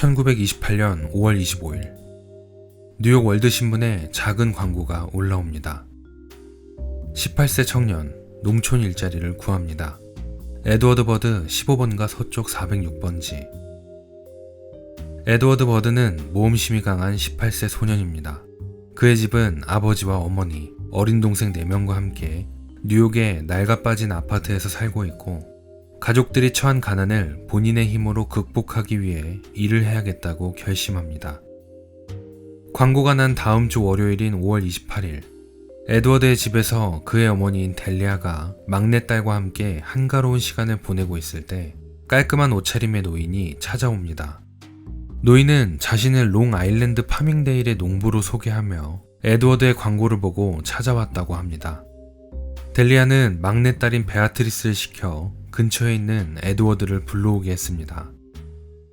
1928년 5월 25일 뉴욕 월드신문에 작은 광고가 올라옵니다. 18세 청년, 농촌 일자리를 구합니다. 에드워드 버드 15번가 서쪽 406번지. 에드워드 버드는 모험심이 강한 18세 소년입니다. 그의 집은 아버지와 어머니, 어린 동생 4명과 함께 뉴욕의 낡아빠진 아파트에서 살고 있고, 가족들이 처한 가난을 본인의 힘으로 극복하기 위해 일을 해야겠다고 결심합니다. 광고가 난 다음 주 월요일인 5월 28일, 에드워드의 집에서 그의 어머니인 델리아가 막내딸과 함께 한가로운 시간을 보내고 있을 때 깔끔한 옷차림의 노인이 찾아옵니다. 노인은 자신을 롱 아일랜드 파밍데일의 농부로 소개하며 에드워드의 광고를 보고 찾아왔다고 합니다. 델리아는 막내딸인 베아트리스를 시켜 근처에 있는 에드워드를 불러오게 했습니다.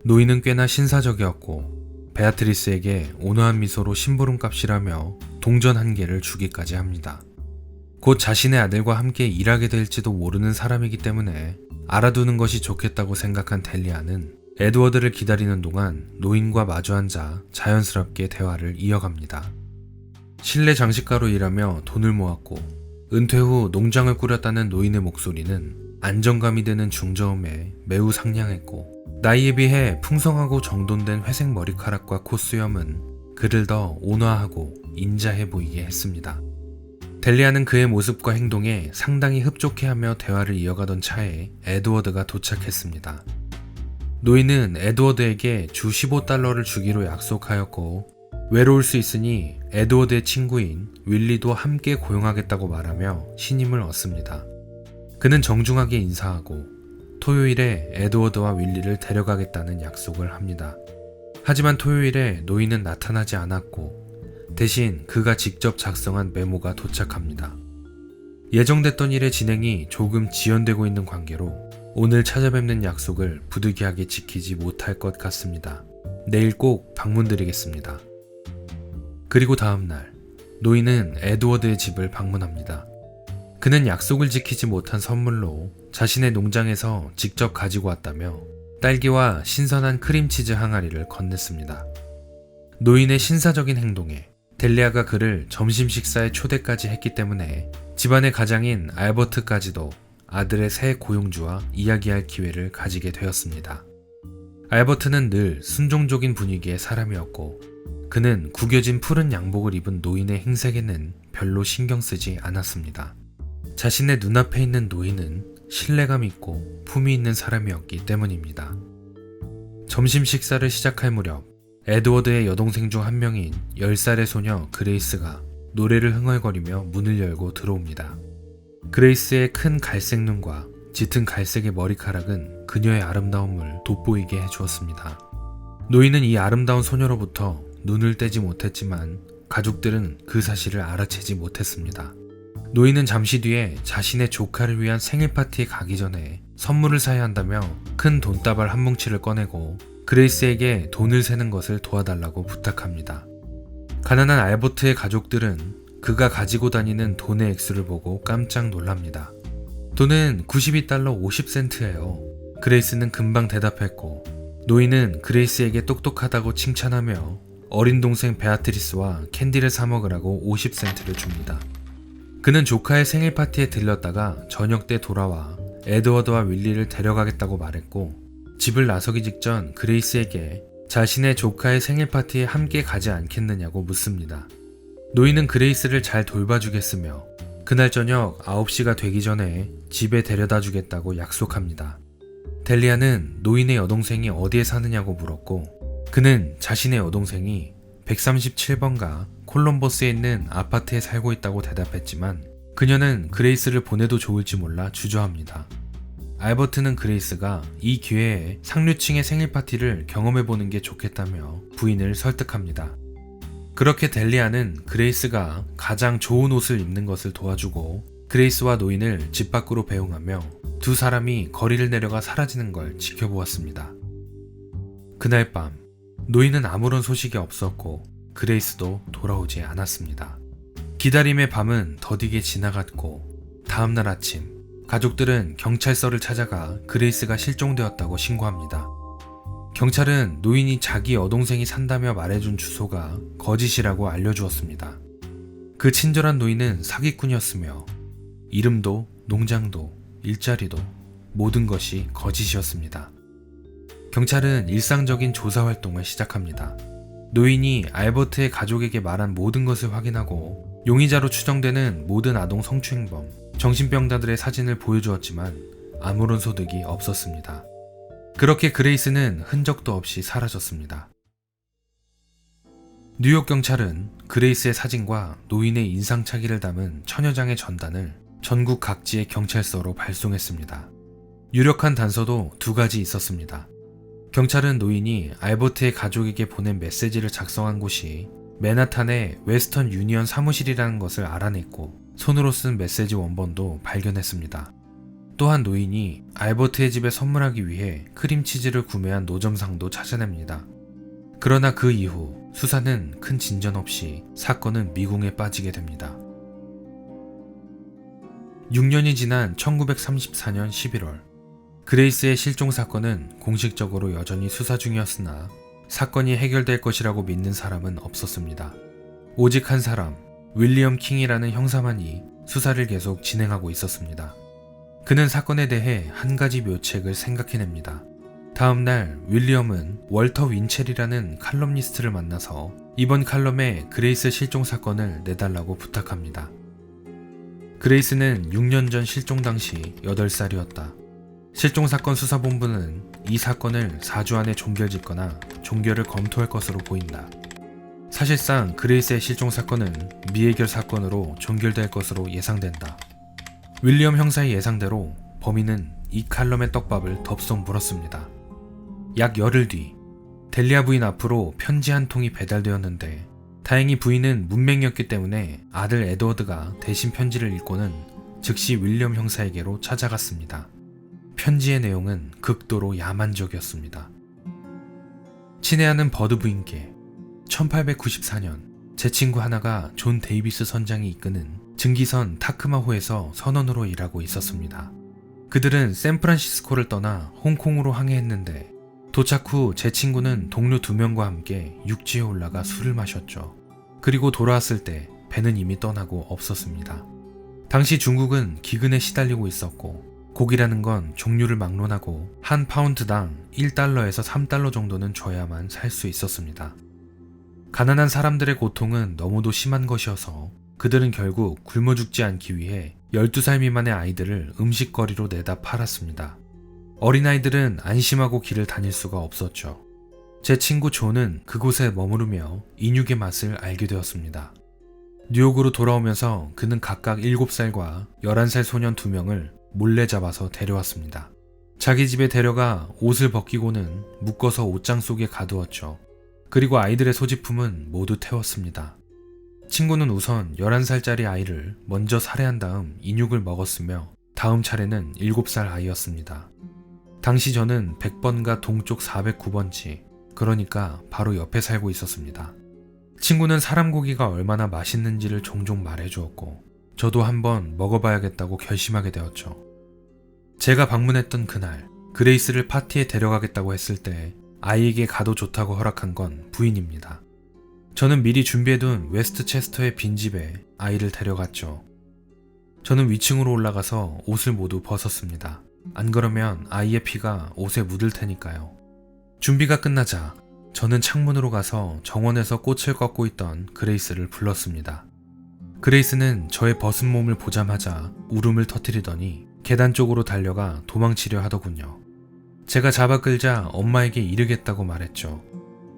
노인은 꽤나 신사적이었고 베아트리스에게 온화한 미소로 심부름값이라며 동전 1개를 주기까지 합니다. 곧 자신의 아들과 함께 일하게 될지도 모르는 사람이기 때문에 알아두는 것이 좋겠다고 생각한 델리아는 에드워드를 기다리는 동안 노인과 마주 앉아 자연스럽게 대화를 이어갑니다. 실내 장식가로 일하며 돈을 모았고 은퇴 후 농장을 꾸렸다는 노인의 목소리는 안정감이 드는 중저음에 매우 상냥했고, 나이에 비해 풍성하고 정돈된 회색 머리카락과 콧수염은 그를 더 온화하고 인자해 보이게 했습니다. 델리아는 그의 모습과 행동에 상당히 흡족해하며 대화를 이어가던 차에 에드워드가 도착했습니다. 노인은 에드워드에게 주 15달러를 주기로 약속하였고, 외로울 수 있으니 에드워드의 친구인 윌리도 함께 고용하겠다고 말하며 신임을 얻습니다. 그는 정중하게 인사하고 토요일에 에드워드와 윌리를 데려가겠다는 약속을 합니다. 하지만 토요일에 노인은 나타나지 않았고 대신 그가 직접 작성한 메모가 도착합니다. 예정됐던 일의 진행이 조금 지연되고 있는 관계로 오늘 찾아뵙는 약속을 부득이하게 지키지 못할 것 같습니다. 내일 꼭 방문드리겠습니다. 그리고 다음날 노인은 에드워드의 집을 방문합니다. 그는 약속을 지키지 못한 선물로 자신의 농장에서 직접 가지고 왔다며 딸기와 신선한 크림치즈 항아리를 건넸습니다. 노인의 신사적인 행동에 델리아가 그를 점심 식사에 초대까지 했기 때문에 집안의 가장인 알버트까지도 아들의 새 고용주와 이야기할 기회를 가지게 되었습니다. 알버트는 늘 순종적인 분위기의 사람이었고 그는 구겨진 푸른 양복을 입은 노인의 행색에는 별로 신경 쓰지 않았습니다. 자신의 눈앞에 있는 노인은 신뢰감 있고 품위 있는 사람이었기 때문입니다. 점심 식사를 시작할 무렵 에드워드의 여동생 중 한 명인 10살의 소녀 그레이스가 노래를 흥얼거리며 문을 열고 들어옵니다. 그레이스의 큰 갈색 눈과 짙은 갈색의 머리카락은 그녀의 아름다움을 돋보이게 해주었습니다. 노인은 이 아름다운 소녀로부터 눈을 떼지 못했지만 가족들은 그 사실을 알아채지 못했습니다. 노인은 잠시 뒤에 자신의 조카를 위한 생일 파티에 가기 전에 선물을 사야 한다며 큰 돈다발 한 뭉치를 꺼내고 그레이스에게 돈을 세는 것을 도와달라고 부탁합니다. 가난한 알버트의 가족들은 그가 가지고 다니는 돈의 액수를 보고 깜짝 놀랍니다. 돈은 92달러 50센트예요. 그레이스는 금방 대답했고 노인은 그레이스에게 똑똑하다고 칭찬하며 어린 동생 베아트리스와 캔디를 사 먹으라고 50센트를 줍니다. 그는 조카의 생일 파티에 들렀다가 저녁 때 돌아와 에드워드와 윌리를 데려가겠다고 말했고 집을 나서기 직전 그레이스에게 자신의 조카의 생일 파티에 함께 가지 않겠느냐고 묻습니다. 노인은 그레이스를 잘 돌봐주겠으며 그날 저녁 9시가 되기 전에 집에 데려다 주겠다고 약속합니다. 델리아는 노인의 여동생이 어디에 사느냐고 물었고 그는 자신의 여동생이 137번가 콜럼버스에 있는 아파트에 살고 있다고 대답했지만 그녀는 그레이스를 보내도 좋을지 몰라 주저합니다. 알버트는 그레이스가 이 기회에 상류층의 생일 파티를 경험해보는 게 좋겠다며 부인을 설득합니다. 그렇게 델리아는 그레이스가 가장 좋은 옷을 입는 것을 도와주고 그레이스와 노인을 집 밖으로 배웅하며 두 사람이 거리를 내려가 사라지는 걸 지켜보았습니다. 그날 밤 노인은 아무런 소식이 없었고 그레이스도 돌아오지 않았습니다. 기다림의 밤은 더디게 지나갔고 다음날 아침 가족들은 경찰서를 찾아가 그레이스가 실종되었다고 신고합니다. 경찰은 노인이 자기 여동생이 산다며 말해준 주소가 거짓이라고 알려주었습니다. 그 친절한 노인은 사기꾼이었으며 이름도 농장도 일자리도 모든 것이 거짓이었습니다. 경찰은 일상적인 조사 활동을 시작합니다. 노인이 알버트의 가족에게 말한 모든 것을 확인하고 용의자로 추정되는 모든 아동 성추행범, 정신병자들의 사진을 보여주었지만 아무런 소득이 없었습니다. 그렇게 그레이스는 흔적도 없이 사라졌습니다. 뉴욕 경찰은 그레이스의 사진과 노인의 인상착의를 담은 천여 장의 전단을 전국 각지의 경찰서로 발송했습니다. 유력한 단서도 두 가지 있었습니다. 경찰은 노인이 알버트의 가족에게 보낸 메시지를 작성한 곳이 맨하탄의 웨스턴 유니언 사무실이라는 것을 알아냈고 손으로 쓴 메시지 원본도 발견했습니다. 또한 노인이 알버트의 집에 선물하기 위해 크림치즈를 구매한 노점상도 찾아냅니다. 그러나 그 이후 수사는 큰 진전 없이 사건은 미궁에 빠지게 됩니다. 6년이 지난 1934년 11월 그레이스의 실종 사건은 공식적으로 여전히 수사 중이었으나 사건이 해결될 것이라고 믿는 사람은 없었습니다. 오직 한 사람, 윌리엄 킹이라는 형사만이 수사를 계속 진행하고 있었습니다. 그는 사건에 대해 한 가지 묘책을 생각해냅니다. 다음날 윌리엄은 월터 윈첼이라는 칼럼니스트를 만나서 이번 칼럼에 그레이스 실종 사건을 내달라고 부탁합니다. 그레이스는 6년 전 실종 당시 8살이었다. 실종사건 수사본부는 이 사건을 4주 안에 종결짓거나 종결을 검토할 것으로 보인다. 사실상 그레이스의 실종사건은 미해결 사건으로 종결될 것으로 예상된다. 윌리엄 형사의 예상대로 범인은 이 칼럼의 떡밥을 덥석 물었습니다. 약 열흘 뒤 델리아 부인 앞으로 편지 한 통이 배달되었는데 다행히 부인은 문맹이었기 때문에 아들 에드워드가 대신 편지를 읽고는 즉시 윌리엄 형사에게로 찾아갔습니다. 편지의 내용은 극도로 야만적이었습니다. 친애하는 버드 부인께 1894년 제 친구 하나가 존 데이비스 선장이 이끄는 증기선 타크마호에서 선원으로 일하고 있었습니다. 그들은 샌프란시스코를 떠나 홍콩으로 항해했는데 도착 후 제 친구는 동료 2명과 함께 육지에 올라가 술을 마셨죠. 그리고 돌아왔을 때 배는 이미 떠나고 없었습니다. 당시 중국은 기근에 시달리고 있었고 고기라는 건 종류를 막론하고 한 파운드당 1달러에서 3달러 정도는 줘야만 살 수 있었습니다. 가난한 사람들의 고통은 너무도 심한 것이어서 그들은 결국 굶어 죽지 않기 위해 12살 미만의 아이들을 음식거리로 내다 팔았습니다. 어린아이들은 안심하고 길을 다닐 수가 없었죠. 제 친구 존은 그곳에 머무르며 인육의 맛을 알게 되었습니다. 뉴욕으로 돌아오면서 그는 각각 7살과 11살 소년 2명을 몰래 잡아서 데려왔습니다. 자기 집에 데려가 옷을 벗기고는 묶어서 옷장 속에 가두었죠. 그리고 아이들의 소지품은 모두 태웠습니다. 친구는 우선 11살짜리 아이를 먼저 살해한 다음 인육을 먹었으며 다음 차례는 7살 아이였습니다. 당시 저는 100번가 동쪽 409번지, 그러니까 바로 옆에 살고 있었습니다. 친구는 사람 고기가 얼마나 맛있는지를 종종 말해주었고 저도 한번 먹어봐야겠다고 결심하게 되었죠. 제가 방문했던 그날 그레이스를 파티에 데려가겠다고 했을 때 아이에게 가도 좋다고 허락한 건 부인입니다. 저는 미리 준비해둔 웨스트체스터의 빈집에 아이를 데려갔죠. 저는 위층으로 올라가서 옷을 모두 벗었습니다. 안 그러면 아이의 피가 옷에 묻을 테니까요. 준비가 끝나자 저는 창문으로 가서 정원에서 꽃을 꺾고 있던 그레이스를 불렀습니다. 그레이스는 저의 벗은 몸을 보자마자 울음을 터뜨리더니 계단 쪽으로 달려가 도망치려 하더군요. 제가 잡아 끌자 엄마에게 이르겠다고 말했죠.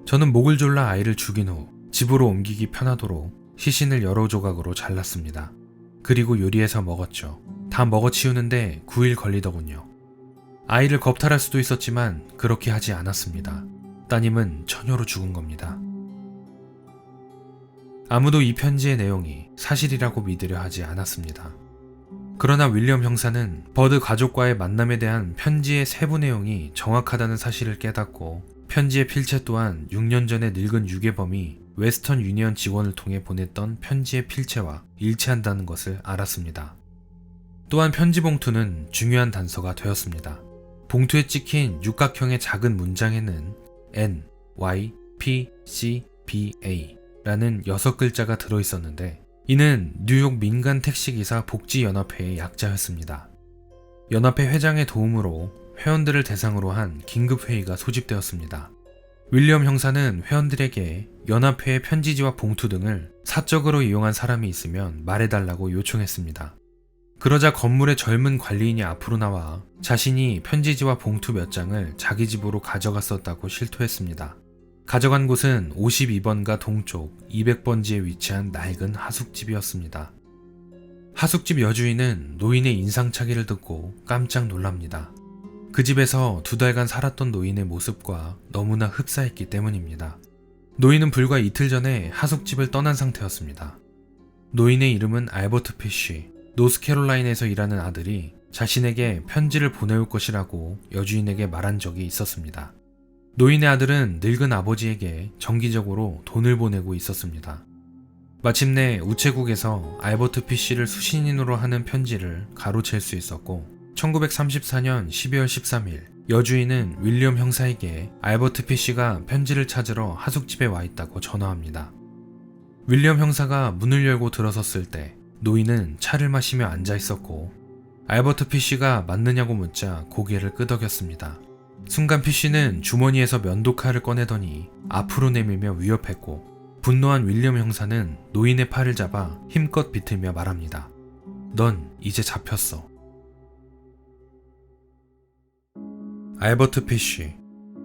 저는 목을 졸라 아이를 죽인 후 집으로 옮기기 편하도록 시신을 여러 조각으로 잘랐습니다. 그리고 요리해서 먹었죠. 다 먹어치우는데 9일 걸리더군요. 아이를 겁탈할 수도 있었지만 그렇게 하지 않았습니다. 따님은 처녀로 죽은 겁니다. 아무도 이 편지의 내용이 사실이라고 믿으려 하지 않았습니다. 그러나 윌리엄 형사는 버드 가족과의 만남에 대한 편지의 세부 내용이 정확하다는 사실을 깨닫고 편지의 필체 또한 6년 전에 늙은 유괴범이 웨스턴 유니언 직원을 통해 보냈던 편지의 필체와 일치한다는 것을 알았습니다. 또한 편지 봉투는 중요한 단서가 되었습니다. 봉투에 찍힌 육각형의 작은 문장에는 NYPCBA라는 6글자가 들어있었는데 이는 뉴욕 민간 택시기사 복지연합회의 약자였습니다. 연합회 회장의 도움으로 회원들을 대상으로 한 긴급회의가 소집되었습니다. 윌리엄 형사는 회원들에게 연합회의 편지지와 봉투 등을 사적으로 이용한 사람이 있으면 말해달라고 요청했습니다. 그러자 건물의 젊은 관리인이 앞으로 나와 자신이 편지지와 봉투 몇 장을 자기 집으로 가져갔었다고 실토했습니다. 가져간 곳은 52번가 동쪽 200번지에 위치한 낡은 하숙집이었습니다. 하숙집 여주인은 노인의 인상착의를 듣고 깜짝 놀랍니다. 그 집에서 2달간 살았던 노인의 모습과 너무나 흡사했기 때문입니다. 노인은 불과 이틀 전에 하숙집을 떠난 상태였습니다. 노인의 이름은 알버트 피쉬. 노스캐롤라인에서 일하는 아들이 자신에게 편지를 보내올 것이라고 여주인에게 말한 적이 있었습니다. 노인의 아들은 늙은 아버지에게 정기적으로 돈을 보내고 있었습니다. 마침내 우체국에서 알버트 피쉬를 수신인으로 하는 편지를 가로챌 수 있었고 1934년 12월 13일 여주인은 윌리엄 형사에게 알버트 피쉬가 편지를 찾으러 하숙집에 와 있다고 전화합니다. 윌리엄 형사가 문을 열고 들어섰을 때 노인은 차를 마시며 앉아 있었고 알버트 피쉬가 맞느냐고 묻자 고개를 끄덕였습니다. 순간 피쉬는 주머니에서 면도칼을 꺼내더니 앞으로 내밀며 위협했고 분노한 윌리엄 형사는 노인의 팔을 잡아 힘껏 비틀며 말합니다. 넌 이제 잡혔어. 알버트 피쉬.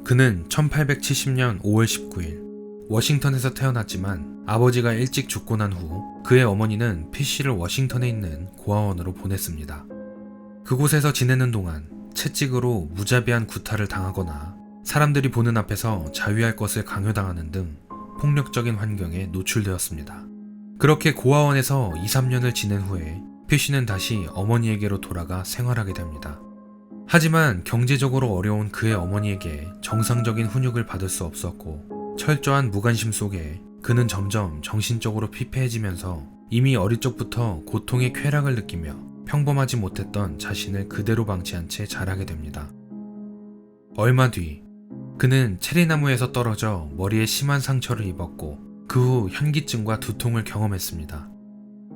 그는 1870년 5월 19일 워싱턴에서 태어났지만 아버지가 일찍 죽고 난 후 그의 어머니는 피쉬를 워싱턴에 있는 고아원으로 보냈습니다. 그곳에서 지내는 동안 채찍으로 무자비한 구타를 당하거나 사람들이 보는 앞에서 자위할 것을 강요당하는 등 폭력적인 환경에 노출되었습니다. 그렇게 고아원에서 2, 3년을 지낸 후에 피쉬는 다시 어머니에게로 돌아가 생활하게 됩니다. 하지만 경제적으로 어려운 그의 어머니에게 정상적인 훈육을 받을 수 없었고 철저한 무관심 속에 그는 점점 정신적으로 피폐해지면서 이미 어릴 적부터 고통의 쾌락을 느끼며 평범하지 못했던 자신을 그대로 방치한 채 자라게 됩니다. 얼마 뒤 그는 체리나무에서 떨어져 머리에 심한 상처를 입었고 그 후 현기증과 두통을 경험했습니다.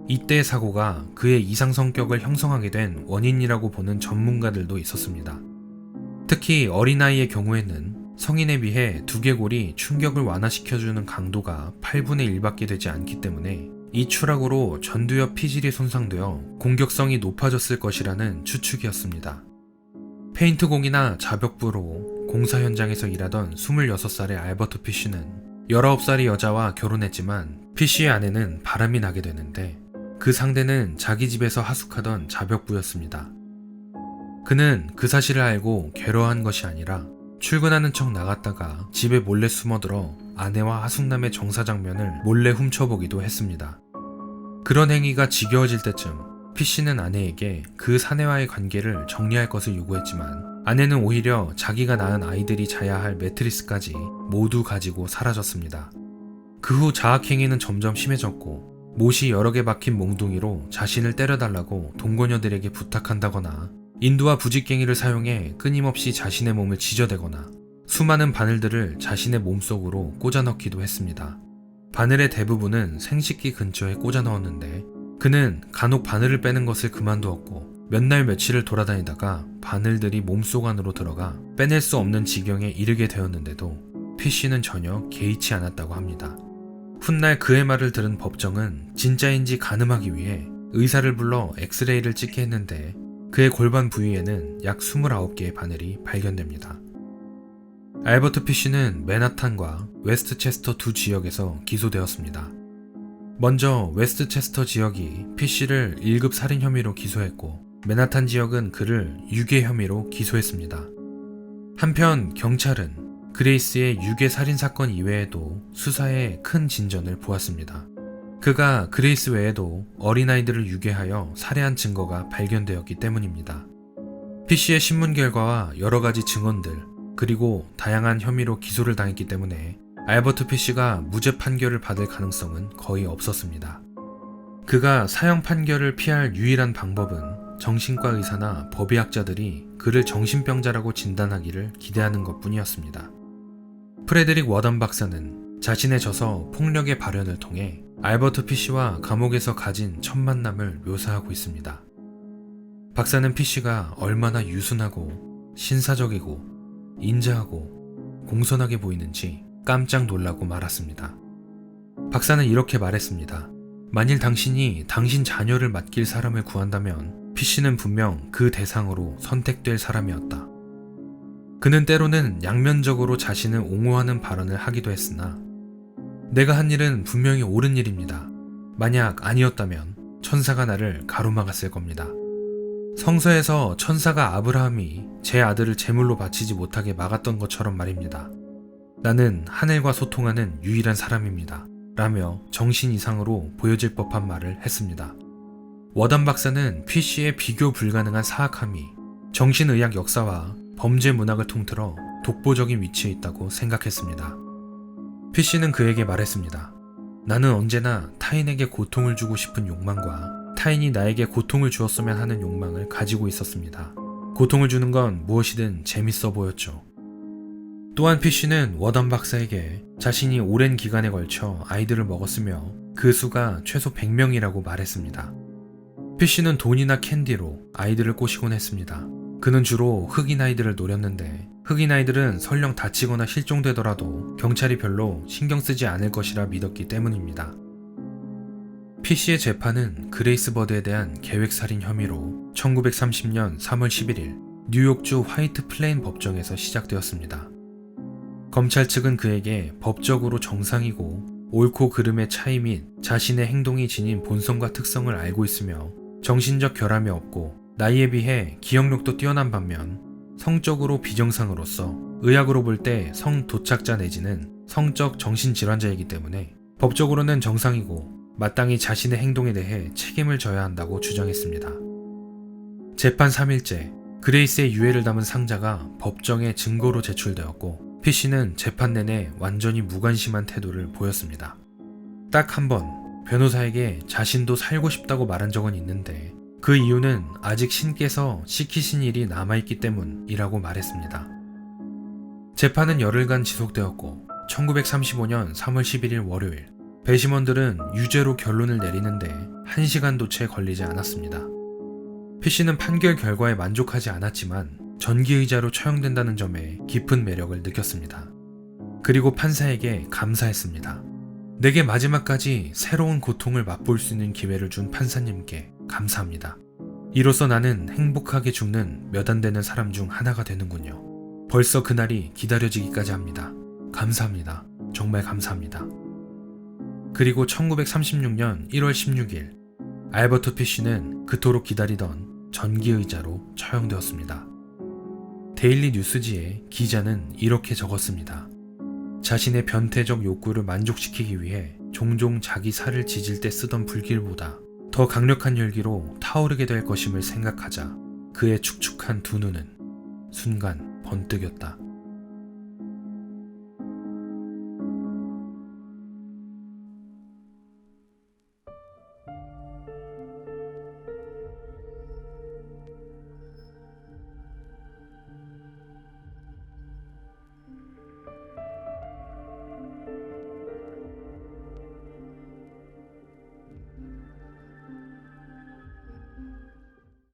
이때의 사고가 그의 이상 성격을 형성하게 된 원인이라고 보는 전문가들도 있었습니다. 특히 어린아이의 경우에는 성인에 비해 두개골이 충격을 완화시켜주는 강도가 8분의 1밖에 되지 않기 때문에 이 추락으로 전두엽 피질이 손상되어 공격성이 높아졌을 것이라는 추측이었습니다. 페인트공이나 자벽부로 공사 현장에서 일하던 26살의 알버트 피쉬는 19살의 여자와 결혼했지만 피쉬의 아내는 바람이 나게 되는데 그 상대는 자기 집에서 하숙하던 자벽부였습니다. 그는 그 사실을 알고 괴로워한 것이 아니라 출근하는 척 나갔다가 집에 몰래 숨어들어 아내와 하숙남의 정사 장면을 몰래 훔쳐보기도 했습니다. 그런 행위가 지겨워질 때쯤 피쉬는 아내에게 그 사내와의 관계를 정리할 것을 요구했지만 아내는 오히려 자기가 낳은 아이들이 자야 할 매트리스까지 모두 가지고 사라졌습니다. 그 후 자학행위는 점점 심해졌고 못이 여러 개 박힌 몽둥이로 자신을 때려달라고 동거녀들에게 부탁한다거나 인두와 부직갱이를 사용해 끊임없이 자신의 몸을 지져대거나 수많은 바늘들을 자신의 몸속으로 꽂아 넣기도 했습니다. 바늘의 대부분은 생식기 근처에 꽂아 넣었는데 그는 간혹 바늘을 빼는 것을 그만두었고 몇 날 며칠을 돌아다니다가 바늘들이 몸속 안으로 들어가 빼낼 수 없는 지경에 이르게 되었는데도 피쉬는 전혀 개의치 않았다고 합니다. 훗날 그의 말을 들은 법정은 진짜인지 가늠하기 위해 의사를 불러 엑스레이를 찍게 했는데 그의 골반 부위에는 약 29개의 바늘이 발견됩니다. 알버트 피쉬는 맨하탄과 웨스트체스터 두 지역에서 기소되었습니다. 먼저 웨스트체스터 지역이 피쉬를 1급 살인 혐의로 기소했고 맨하탄 지역은 그를 유괴 혐의로 기소했습니다. 한편 경찰은 그레이스의 유괴 살인 사건 이외에도 수사에 큰 진전을 보았습니다. 그가 그레이스 외에도 어린아이들을 유괴하여 살해한 증거가 발견되었기 때문입니다. 피쉬의 신문 결과와 여러가지 증언들 그리고 다양한 혐의로 기소를 당했기 때문에 알버트 피쉬가 무죄 판결을 받을 가능성은 거의 없었습니다. 그가 사형 판결을 피할 유일한 방법은 정신과 의사나 법의학자들이 그를 정신병자라고 진단하기를 기대하는 것뿐이었습니다. 프레드릭 워던 박사는 자신의 저서 폭력의 발현을 통해 알버트 피쉬와 감옥에서 가진 첫 만남을 묘사하고 있습니다. 박사는 피쉬가 얼마나 유순하고 신사적이고 인자하고 공손하게 보이는지 깜짝 놀라고 말았습니다. 박사는 이렇게 말했습니다. 만일 당신이 당신 자녀를 맡길 사람을 구한다면 피쉬는 분명 그 대상으로 선택될 사람이었다. 그는 때로는 양면적으로 자신을 옹호하는 발언을 하기도 했으나 내가 한 일은 분명히 옳은 일입니다. 만약 아니었다면 천사가 나를 가로막았을 겁니다. 성서에서 천사가 아브라함이 제 아들을 제물로 바치지 못하게 막았던 것처럼 말입니다. 나는 하늘과 소통하는 유일한 사람입니다. 라며 정신 이상으로 보여질 법한 말을 했습니다. 워던 박사는 피쉬의 비교 불가능한 사악함이 정신의학 역사와 범죄 문학을 통틀어 독보적인 위치에 있다고 생각했습니다. 피쉬는 그에게 말했습니다. 나는 언제나 타인에게 고통을 주고 싶은 욕망과 타인이 나에게 고통을 주었으면 하는 욕망을 가지고 있었습니다. 고통을 주는 건 무엇이든 재밌어 보였죠. 또한 피쉬는 워던 박사에게 자신이 오랜 기간에 걸쳐 아이들을 먹었으며 그 수가 최소 100명이라고 말했습니다. 피쉬는 돈이나 캔디로 아이들을 꼬시곤 했습니다. 그는 주로 흑인 아이들을 노렸는데 흑인 아이들은 설령 다치거나 실종되더라도 경찰이 별로 신경 쓰지 않을 것이라 믿었기 때문입니다. 피쉬의 재판은 그레이스 버드에 대한 계획살인 혐의로 1930년 3월 11일 뉴욕주 화이트 플레인 법정에서 시작되었습니다. 검찰 측은 그에게 법적으로 정상이고 옳고 그름의 차이 및 자신의 행동이 지닌 본성과 특성을 알고 있으며 정신적 결함이 없고 나이에 비해 기억력도 뛰어난 반면 성적으로 비정상으로서 의학으로 볼 때 성도착자 내지는 성적 정신질환자이기 때문에 법적으로는 정상이고 마땅히 자신의 행동에 대해 책임을 져야 한다고 주장했습니다. 재판 3일째, 그레이스의 유해를 담은 상자가 법정에 증거로 제출되었고 피쉬는 재판 내내 완전히 무관심한 태도를 보였습니다. 딱 한 번 변호사에게 자신도 살고 싶다고 말한 적은 있는데 그 이유는 아직 신께서 시키신 일이 남아있기 때문이라고 말했습니다. 재판은 열흘간 지속되었고 1935년 3월 11일 월요일 배심원들은 유죄로 결론을 내리는데 1시간도 채 걸리지 않았습니다. 피쉬는 판결 결과에 만족하지 않았지만 전기의자로 처형된다는 점에 깊은 매력을 느꼈습니다. 그리고 판사에게 감사했습니다. 내게 마지막까지 새로운 고통을 맛볼 수 있는 기회를 준 판사님께 감사합니다. 이로써 나는 행복하게 죽는 몇 안 되는 사람 중 하나가 되는군요. 벌써 그날이 기다려지기까지 합니다. 감사합니다. 정말 감사합니다. 그리고 1936년 1월 16일 알버트 피쉬는 그토록 기다리던 전기의자로 처형되었습니다. 데일리 뉴스지에 기자는 이렇게 적었습니다. 자신의 변태적 욕구를 만족시키기 위해 종종 자기 살을 지질 때 쓰던 불길보다 더 강력한 열기로 타오르게 될 것임을 생각하자 그의 축축한 두 눈은 순간 번뜩였다.